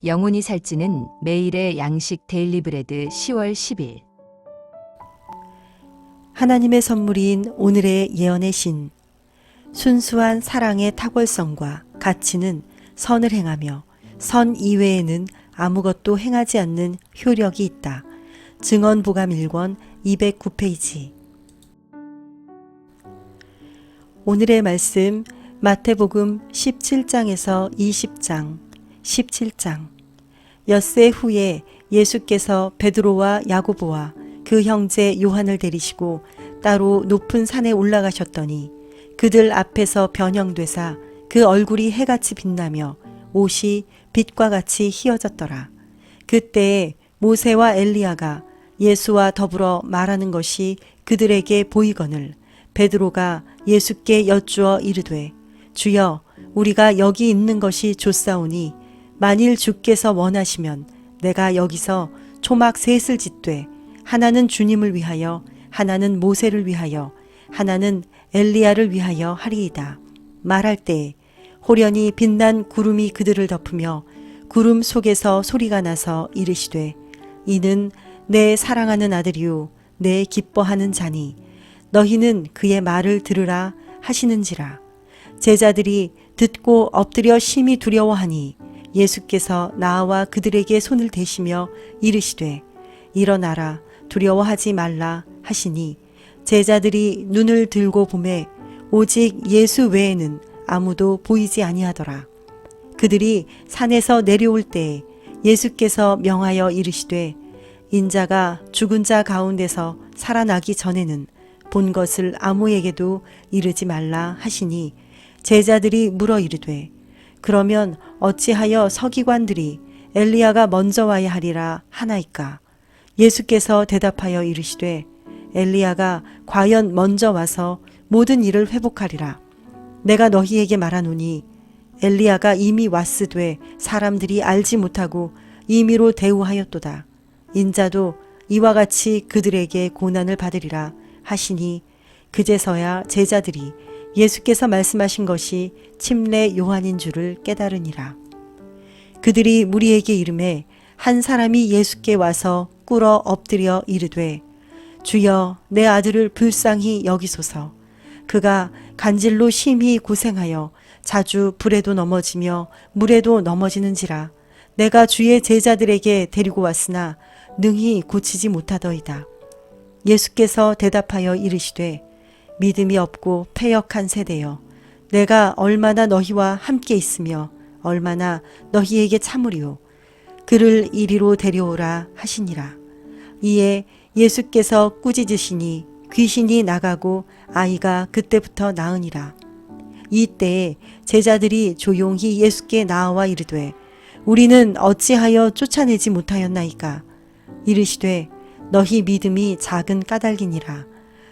영혼이 살찌는 매일의 양식 데일리 브레드 10월 10일. 하나님의 선물인 오늘의 예언의 신. 순수한 사랑의 탁월성과 가치는 선을 행하며 선 이외에는 아무것도 행하지 않는 효력이 있다. 증언보감 1권 209페이지. 오늘의 말씀 마태복음 17장에서 20장, 17장. 엿새 후에 예수께서 베드로와 야고보와 그 형제 요한을 데리시고 따로 높은 산에 올라가셨더니 그들 앞에서 변형되사 그 얼굴이 해같이 빛나며 옷이 빛과 같이 희어졌더라. 그때에 모세와 엘리야가 예수와 더불어 말하는 것이 그들에게 보이거늘 베드로가 예수께 여쭈어 이르되 주여 우리가 여기 있는 것이 좋사오니 만일 주께서 원하시면 내가 여기서 초막 셋을 짓되 하나는 주님을 위하여 하나는 모세를 위하여 하나는 엘리야를 위하여 하리이다. 말할 때에 호련히 빛난 구름이 그들을 덮으며 구름 속에서 소리가 나서 이르시되 이는 내 사랑하는 아들이요 내 기뻐하는 자니 너희는 그의 말을 들으라 하시는지라. 제자들이 듣고 엎드려 심히 두려워하니 예수께서 나와 그들에게 손을 대시며 이르시되 일어나라 두려워하지 말라 하시니 제자들이 눈을 들고 보매 오직 예수 외에는 아무도 보이지 아니하더라. 그들이 산에서 내려올 때에 예수께서 명하여 이르시되 인자가 죽은 자 가운데서 살아나기 전에는 본 것을 아무에게도 이르지 말라 하시니 제자들이 물어 이르되 그러면 어찌하여 서기관들이 엘리야가 먼저 와야 하리라 하나이까? 예수께서 대답하여 이르시되 엘리야가 과연 먼저 와서 모든 일을 회복하리라. 내가 너희에게 말하노니 엘리야가 이미 왔으되 사람들이 알지 못하고 임의로 대우하였도다. 인자도 이와 같이 그들에게 고난을 받으리라 하시니 그제서야 제자들이 예수께서 말씀하신 것이 침례 요한인 줄을 깨달으니라. 그들이 무리에게 이르매 한 사람이 예수께 와서 꿇어 엎드려 이르되 주여 내 아들을 불쌍히 여기소서. 그가 간질로 심히 고생하여 자주 불에도 넘어지며 물에도 넘어지는지라. 내가 주의 제자들에게 데리고 왔으나 능히 고치지 못하더이다. 예수께서 대답하여 이르시되 믿음이 없고 패역한 세대여 내가 얼마나 너희와 함께 있으며 얼마나 너희에게 참으리요. 그를 이리로 데려오라 하시니라. 이에 예수께서 꾸짖으시니 귀신이 나가고 아이가 그때부터 나으니라. 이때에 제자들이 조용히 예수께 나와 이르되 우리는 어찌하여 쫓아내지 못하였나이까? 이르시되 너희 믿음이 작은 까닭이니라.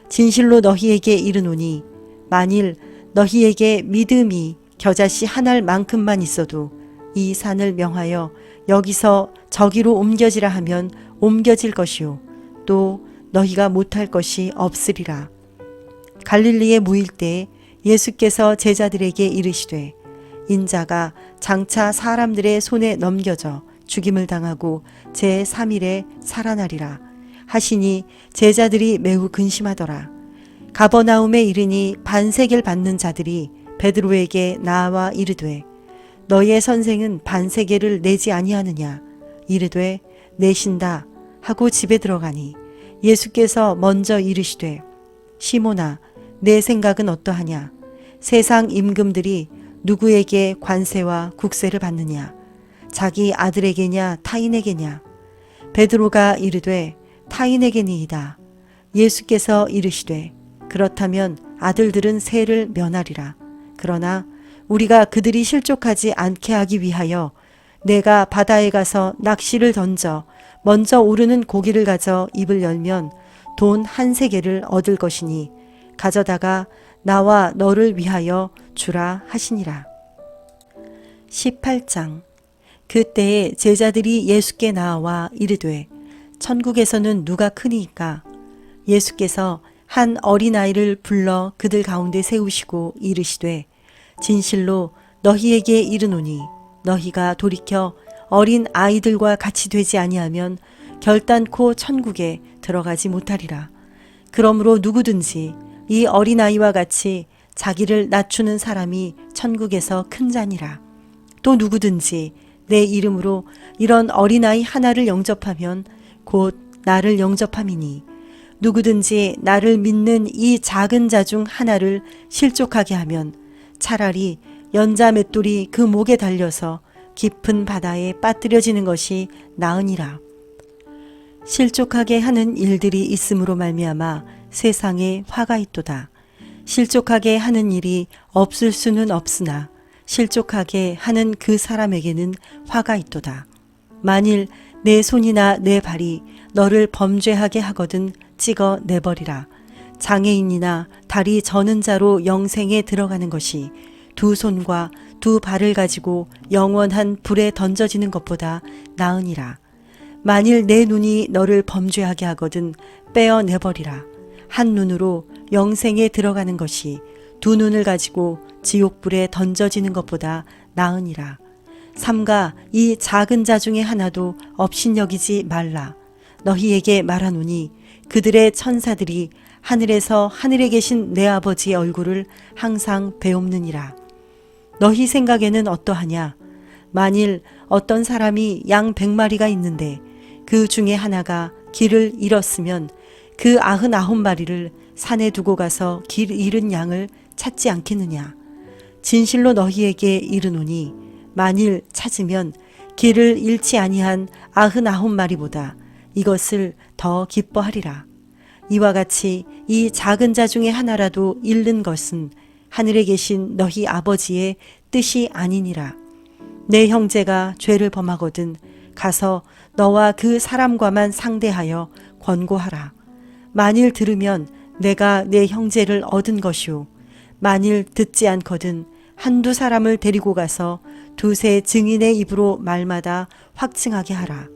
진실로 너희에게 이르노니 만일 너희에게 믿음이 겨자씨 한 알만큼만 있어도 이 산을 명하여 여기서 저기로 옮겨지라 하면 옮겨질 것이요 또 너희가 못할 것이 없으리라. 갈릴리에 모일 때 예수께서 제자들에게 이르시되 인자가 장차 사람들의 손에 넘겨져 죽임을 당하고 제3일에 살아나리라 하시니 제자들이 매우 근심하더라. 가버나움에 이르니 반세겔 받는 자들이 베드로에게 나와 이르되 너의 선생은 반세겔을 내지 아니하느냐? 이르되 내신다 하고 집에 들어가니 예수께서 먼저 이르시되 시몬아 내 생각은 어떠하냐? 세상 임금들이 누구에게 관세와 국세를 받느냐? 자기 아들에게냐 타인에게냐? 베드로가 이르되 타인에게니이다. 예수께서 이르시되 그렇다면 아들들은 세를 면하리라. 그러나 우리가 그들이 실족하지 않게 하기 위하여 내가 바다에 가서 낚시를 던져 먼저 오르는 고기를 가져 입을 열면 돈 한 세겔을 얻을 것이니 가져다가 나와 너를 위하여 주라 하시니라. 18장. 그때에 제자들이 예수께 나와 이르되 천국에서는 누가 크니이까? 예수께서 한 어린아이를 불러 그들 가운데 세우시고 이르시되 진실로 너희에게 이르노니 너희가 돌이켜 어린 아이들과 같이 되지 아니하면 결단코 천국에 들어가지 못하리라. 그러므로 누구든지 이 어린아이와 같이 자기를 낮추는 사람이 천국에서 큰 자니라. 또 누구든지 내 이름으로 이런 어린아이 하나를 영접하면 곧 나를 영접함이니 누구든지 나를 믿는 이 작은 자 중 하나를 실족하게 하면 차라리 연자 맷돌이 그 목에 달려서 깊은 바다에 빠뜨려지는 것이 나으니라. 실족하게 하는 일들이 있음으로 말미암아 세상에 화가 있도다. 실족하게 하는 일이 없을 수는 없으나 실족하게 하는 그 사람에게는 화가 있도다. 만일 내 손이나 내 발이 너를 범죄하게 하거든 찍어 내버리라. 장애인이나 다리 저는 자로 영생에 들어가는 것이 두 손과 두 발을 가지고 영원한 불에 던져지는 것보다 나으니라. 만일 내 눈이 너를 범죄하게 하거든 빼어 내버리라. 한 눈으로 영생에 들어가는 것이 두 눈을 가지고 지옥불에 던져지는 것보다 나으니라. 삼가 이 작은 자 중에 하나도 업신여기지 말라. 너희에게 말하노니 그들의 천사들이 하늘에서 하늘에 계신 내 아버지의 얼굴을 항상 배옵느니라. 너희 생각에는 어떠하냐? 만일 어떤 사람이 양 100마리가 있는데 그 중에 하나가 길을 잃었으면 그 99마리를 산에 두고 가서 길 잃은 양을 찾지 않겠느냐? 진실로 너희에게 이르노니 만일 찾으면 길을 잃지 아니한 99마리보다 이것을 더 기뻐하리라. 이와 같이 이 작은 자 중에 하나라도 잃는 것은 하늘에 계신 너희 아버지의 뜻이 아니니라. 내 형제가 죄를 범하거든 가서 너와 그 사람과만 상대하여 권고하라. 만일 들으면 내가 내 형제를 얻은 것이오. 만일 듣지 않거든 한두 사람을 데리고 가서 두세 증인의 입으로 말마다 확증하게 하라.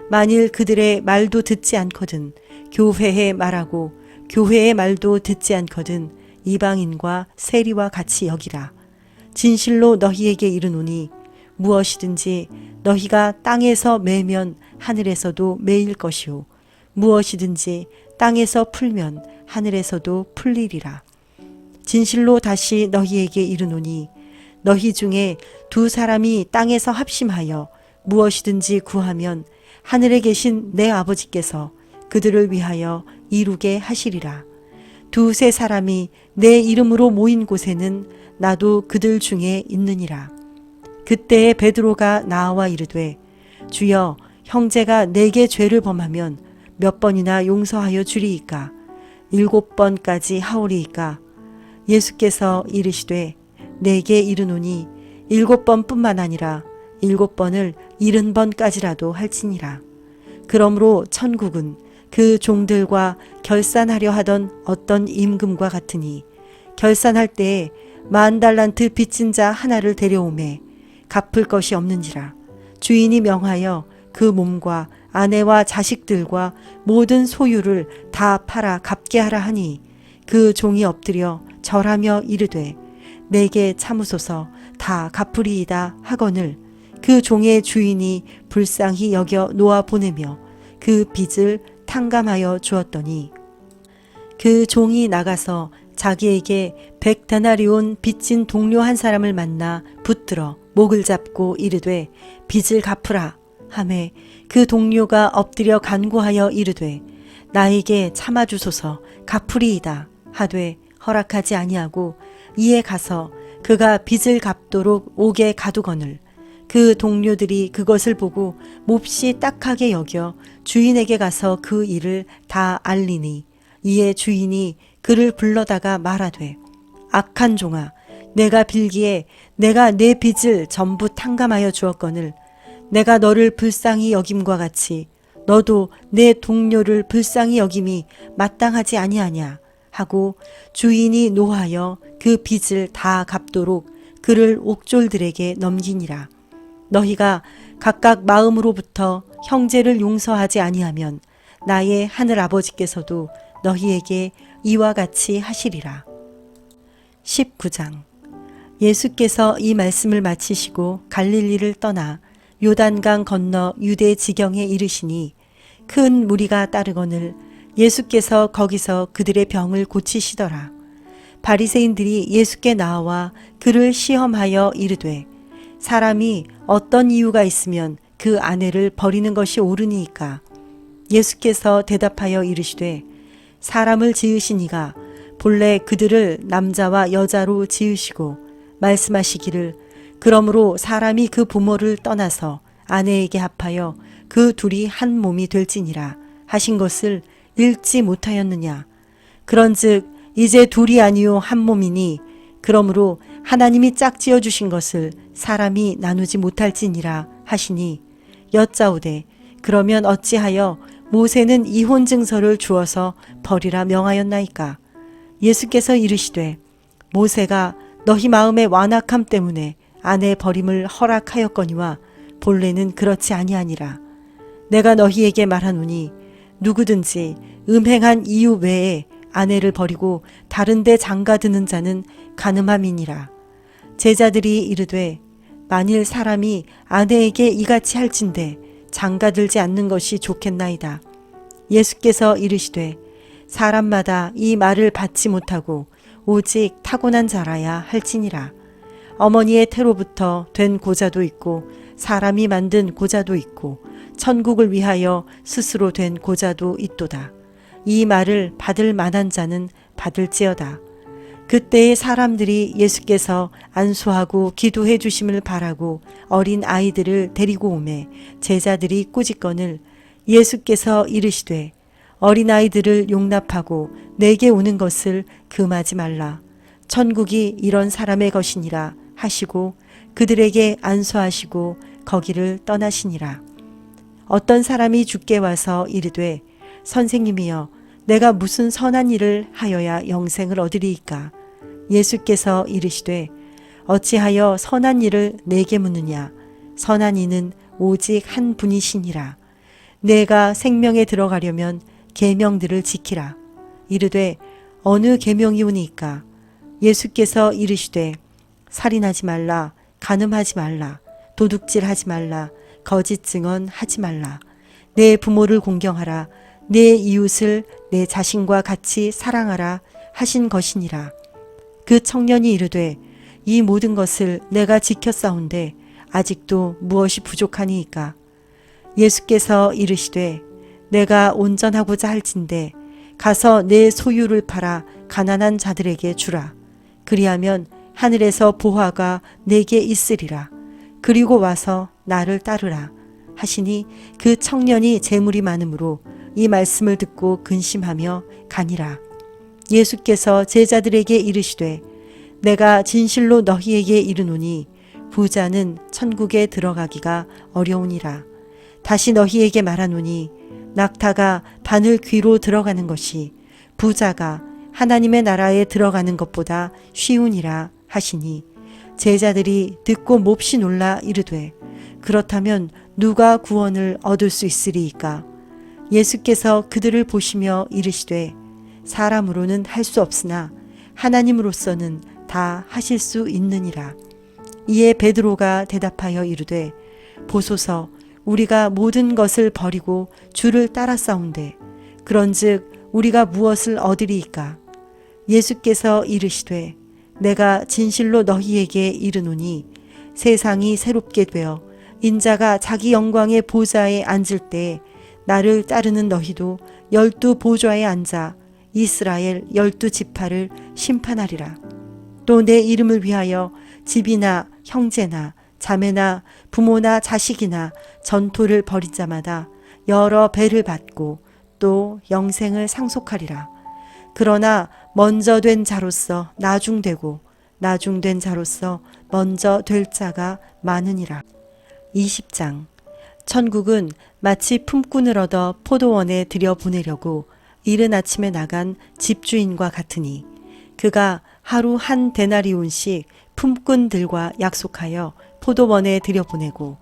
만일 그들의 말도 듣지 않거든 교회에 말하고 교회의 말도 듣지 않거든 이방인과 세리와 같이 여기라. 진실로 너희에게 이르노니 무엇이든지 너희가 땅에서 매면 하늘에서도 매일 것이요 무엇이든지 땅에서 풀면 하늘에서도 풀리리라. 진실로 다시 너희에게 이르노니 너희 중에 두 사람이 땅에서 합심하여 무엇이든지 구하면 하늘에 계신 내 아버지께서 그들을 위하여 이루게 하시리라. 두세 사람이 내 이름으로 모인 곳에는 나도 그들 중에 있느니라. 그때에 베드로가 나와 이르되 주여 형제가 내게 죄를 범하면 몇 번이나 용서하여 주리이까? 7번까지 하오리이까? 예수께서 이르시되 내게 이르노니 7번뿐만 아니라 7번을 70번까지라도 할지니라. 그러므로 천국은 그 종들과 결산하려 하던 어떤 임금과 같으니 결산할 때에 10,000달란트 빚진 자 하나를 데려오매 갚을 것이 없는지라. 주인이 명하여 그 몸과 아내와 자식들과 모든 소유를 다 팔아 갚게 하라 하니 그 종이 엎드려 절하며 이르되 내게 참으소서 다 갚으리이다 하거늘 그 종의 주인이 불쌍히 여겨 놓아 보내며 그 빚을 탕감하여 주었더니 그 종이 나가서 자기에게 100데나리온 빚진 동료 한 사람을 만나 붙들어 목을 잡고 이르되 빚을 갚으라 하매 그 동료가 엎드려 간구하여 이르되 나에게 참아주소서 갚으리이다 하되 허락하지 아니하고 이에 가서 그가 빚을 갚도록 옥에 가두거늘 그 동료들이 그것을 보고 몹시 딱하게 여겨 주인에게 가서 그 일을 다 알리니 이에 주인이 그를 불러다가 말하되 악한 종아 내가 빌기에 내가 내 빚을 전부 탕감하여 주었거늘 내가 너를 불쌍히 여김과 같이 너도 내 동료를 불쌍히 여김이 마땅하지 아니하냐 하고 주인이 노하여 그 빚을 다 갚도록 그를 옥졸들에게 넘기니라. 너희가 각각 마음으로부터 형제를 용서하지 아니하면 나의 하늘 아버지께서도 너희에게 이와 같이 하시리라. 19장. 예수께서 이 말씀을 마치시고 갈릴리를 떠나 요단강 건너 유대 지경에 이르시니 큰 무리가 따르거늘 예수께서 거기서 그들의 병을 고치시더라. 바리새인들이 예수께 나와 그를 시험하여 이르되 사람이 어떤 이유가 있으면 그 아내를 버리는 것이 옳으니이까. 예수께서 대답하여 이르시되 사람을 지으신 이가 본래 그들을 남자와 여자로 지으시고 말씀하시기를 그러므로 사람이 그 부모를 떠나서 아내에게 합하여 그 둘이 한 몸이 될지니라 하신 것을 읽지 못하였느냐. 그런즉 이제 둘이 아니요 한 몸이니 그러므로 하나님이 짝지어 주신 것을 사람이 나누지 못할지니라 하시니 여짜오되 그러면 어찌하여 모세는 이혼 증서를 주어서 버리라 명하였나이까. 예수께서 이르시되 모세가 너희 마음의 완악함 때문에 아내 버림을 허락하였거니와 본래는 그렇지 아니하니라. 내가 너희에게 말하노니 누구든지 음행한 이유 외에 아내를 버리고 다른 데 장가드는 자는 간음함이니라. 제자들이 이르되 만일 사람이 아내에게 이같이 할진대 장가들지 않는 것이 좋겠나이다. 예수께서 이르시되 사람마다 이 말을 받지 못하고 오직 타고난 자라야 할지니라. 어머니의 태로부터 된 고자도 있고 사람이 만든 고자도 있고 천국을 위하여 스스로 된 고자도 있도다. 이 말을 받을 만한 자는 받을지어다. 그때에 사람들이 예수께서 안수하고 기도해 주심을 바라고 어린 아이들을 데리고 오매 제자들이 꾸짖거늘 예수께서 이르시되 어린 아이들을 용납하고 내게 오는 것을 금하지 말라. 천국이 이런 사람의 것이니라 하시고 그들에게 안수하시고 거기를 떠나시니라. 어떤 사람이 주께 와서 이르되 선생님이여 내가 무슨 선한 일을 하여야 영생을 얻으리이까. 예수께서 이르시되 어찌하여 선한 일을 내게 묻느냐. 선한 이는 오직 한 분이시니라. 내가 생명에 들어가려면 계명들을 지키라. 이르되 어느 계명이오니까. 예수께서 이르시되 살인하지 말라, 간음하지 말라, 도둑질하지 말라, 거짓 증언하지 말라, 내 부모를 공경하라, 내 이웃을 내 자신과 같이 사랑하라 하신 것이니라. 그 청년이 이르되 이 모든 것을 내가 지켰사온데 아직도 무엇이 부족하니이까. 예수께서 이르시되 내가 온전하고자 할진대 가서 내 소유를 팔아 가난한 자들에게 주라. 그리하면 하늘에서 보화가 내게 있으리라. 그리고 와서 나를 따르라 하시니 그 청년이 재물이 많으므로 이 말씀을 듣고 근심하며 가니라. 예수께서 제자들에게 이르시되 내가 진실로 너희에게 이르노니 부자는 천국에 들어가기가 어려우니라. 다시 너희에게 말하노니 낙타가 바늘 귀로 들어가는 것이 부자가 하나님의 나라에 들어가는 것보다 쉬우니라 하시니 제자들이 듣고 몹시 놀라 이르되 그렇다면 누가 구원을 얻을 수 있으리이까. 예수께서 그들을 보시며 이르시되 사람으로는 할 수 없으나 하나님으로서는 다 하실 수 있느니라. 이에 베드로가 대답하여 이르되 보소서 우리가 모든 것을 버리고 주를 따라싸운데 그런즉 우리가 무엇을 얻으리이까. 예수께서 이르시되 내가 진실로 너희에게 이르노니 세상이 새롭게 되어 인자가 자기 영광의 보좌에 앉을 때 나를 따르는 너희도 12 보좌에 앉아 이스라엘 12 지파를 심판하리라. 또 내 이름을 위하여 집이나 형제나 자매나 부모나 자식이나 전토를 벌인 자마다 여러 배를 받고 또 영생을 상속하리라. 그러나 먼저 된 자로서 나중되고 나중된 자로서 먼저 될 자가 많으니라. 20장. 천국은 마치 품꾼을 얻어 포도원에 들여보내려고 이른 아침에 나간 집주인과 같으니 그가 하루 한 데나리온씩 품꾼들과 약속하여 포도원에 들여보내고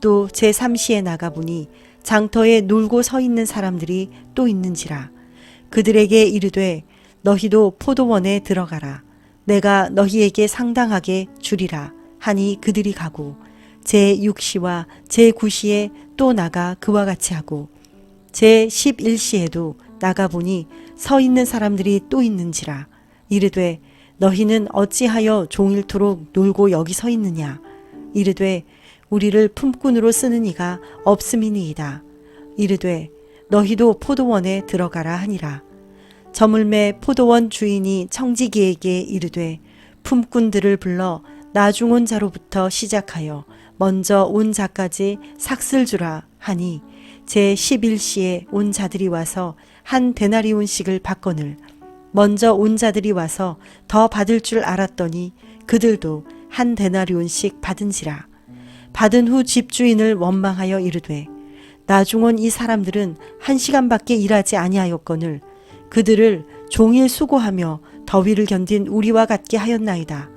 또 제3시에 나가보니 장터에 놀고 서 있는 사람들이 또 있는지라. 그들에게 이르되 너희도 포도원에 들어가라. 내가 너희에게 상당하게 주리라 하니 그들이 가고 제6시와 제9시에 또 나가 그와 같이 하고 제11시에도 나가보니 서 있는 사람들이 또 있는지라. 이르되 너희는 어찌하여 종일토록 놀고 여기 서 있느냐. 이르되 우리를 품꾼으로 쓰는 이가 없음이니이다. 이르되 너희도 포도원에 들어가라 하니라. 저물매 포도원 주인이 청지기에게 이르되 품꾼들을 불러 나중 온 자로부터 시작하여 먼저 온 자까지 삭슬 주라 하니 제11시에 온 자들이 와서 한 데나리온씩을 받거늘 먼저 온 자들이 와서 더 받을 줄 알았더니 그들도 한 데나리온씩 받은지라. 받은 후 집주인을 원망하여 이르되 나중 온 이 사람들은 1시간밖에 일하지 아니하였거늘 그들을 종일 수고하며 더위를 견딘 우리와 같게 하였나이다.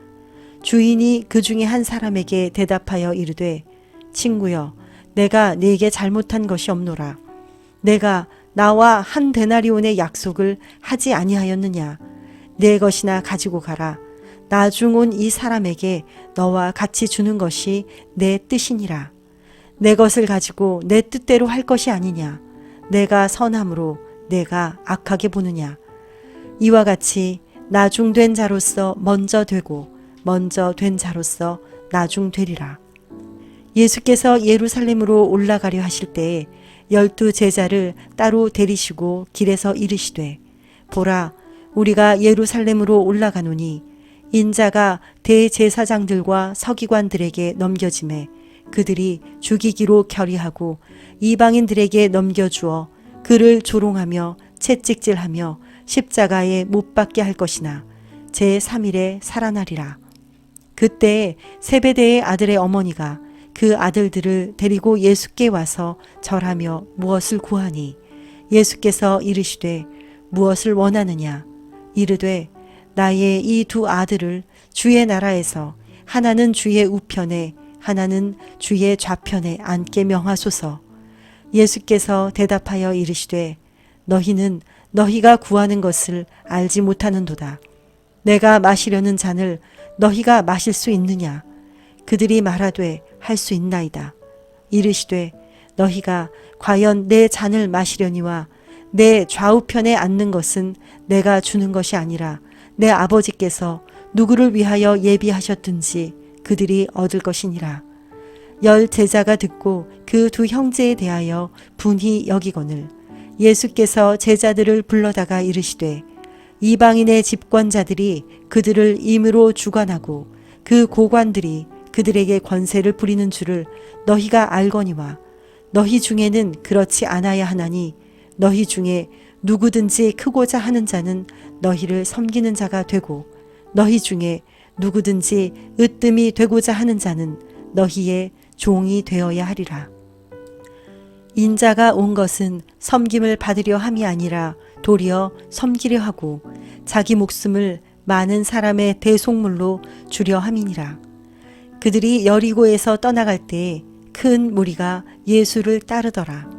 주인이 그 중에 한 사람에게 대답하여 이르되 친구여 내가 네게 잘못한 것이 없노라. 내가 나와 한 데나리온의 약속을 하지 아니하였느냐. 내 것이나 가지고 가라. 나중 온 이 사람에게 너와 같이 주는 것이 내 뜻이니라. 내 것을 가지고 내 뜻대로 할 것이 아니냐. 내가 선함으로 내가 악하게 보느냐. 이와 같이 나중된 자로서 먼저 되고 먼저 된 자로서 나중되리라. 예수께서 예루살렘으로 올라가려 하실 때에 12 제자를 따로 데리시고 길에서 이르시되 보라 우리가 예루살렘으로 올라가노니 인자가 대제사장들과 서기관들에게 넘겨짐에 그들이 죽이기로 결의하고 이방인들에게 넘겨주어 그를 조롱하며 채찍질하며 십자가에 못 박게 할 것이나 제3일에 살아나리라. 그때에 세베대의 아들의 어머니가 그 아들들을 데리고 예수께 와서 절하며 무엇을 구하니 예수께서 이르시되 무엇을 원하느냐. 이르되 나의 이 2 아들을 주의 나라에서 하나는 주의 우편에 하나는 주의 좌편에 앉게 명하소서. 예수께서 대답하여 이르시되 너희는 너희가 구하는 것을 알지 못하는도다. 내가 마시려는 잔을 너희가 마실 수 있느냐. 그들이 말하되 할 수 있나이다. 이르시되 너희가 과연 내 잔을 마시려니와 내 좌우편에 앉는 것은 내가 주는 것이 아니라 내 아버지께서 누구를 위하여 예비하셨든지 그들이 얻을 것이니라. 10 제자가 듣고 그 2 형제에 대하여 분히 여기거늘 예수께서 제자들을 불러다가 이르시되 이방인의 집권자들이 그들을 임으로 주관하고 그 고관들이 그들에게 권세를 부리는 줄을 너희가 알거니와 너희 중에는 그렇지 않아야 하나니 너희 중에 누구든지 크고자 하는 자는 너희를 섬기는 자가 되고 너희 중에 누구든지 으뜸이 되고자 하는 자는 너희의 종이 되어야 하리라. 인자가 온 것은 섬김을 받으려 함이 아니라 도리어 섬기려 하고 자기 목숨을 많은 사람의 대속물로 주려 함이니라. 그들이 여리고에서 떠나갈 때에 큰 무리가 예수를 따르더라.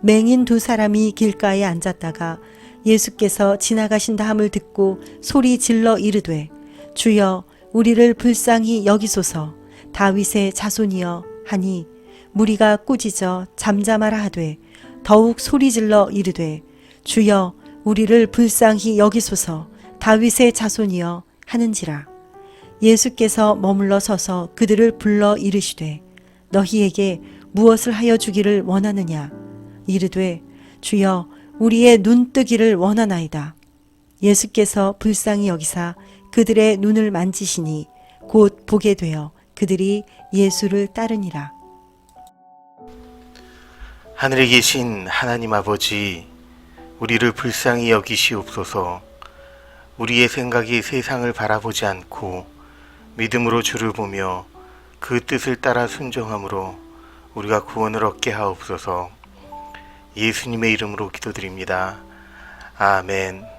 맹인 2 사람이 길가에 앉았다가 예수께서 지나가신다 함을 듣고 소리 질러 이르되 주여 우리를 불쌍히 여기소서. 다윗의 자손이여 하니 무리가 꾸짖어 잠잠하라 하되 더욱 소리질러 이르되 주여 우리를 불쌍히 여기소서. 다윗의 자손이여 하는지라. 예수께서 머물러 서서 그들을 불러 이르시되 너희에게 무엇을 하여 주기를 원하느냐. 이르되 주여 우리의 눈 뜨기를 원하나이다. 예수께서 불쌍히 여기사 그들의 눈을 만지시니 곧 보게 되어 그들이 예수를 따르니라. 하늘에 계신 하나님 아버지, 우리를 불쌍히 여기시옵소서. 우리의 생각이 세상을 바라보지 않고 믿음으로 주를 보며 그 뜻을 따라 순종함으로 우리가 구원을 얻게 하옵소서. 예수님의 이름으로 기도드립니다. 아멘.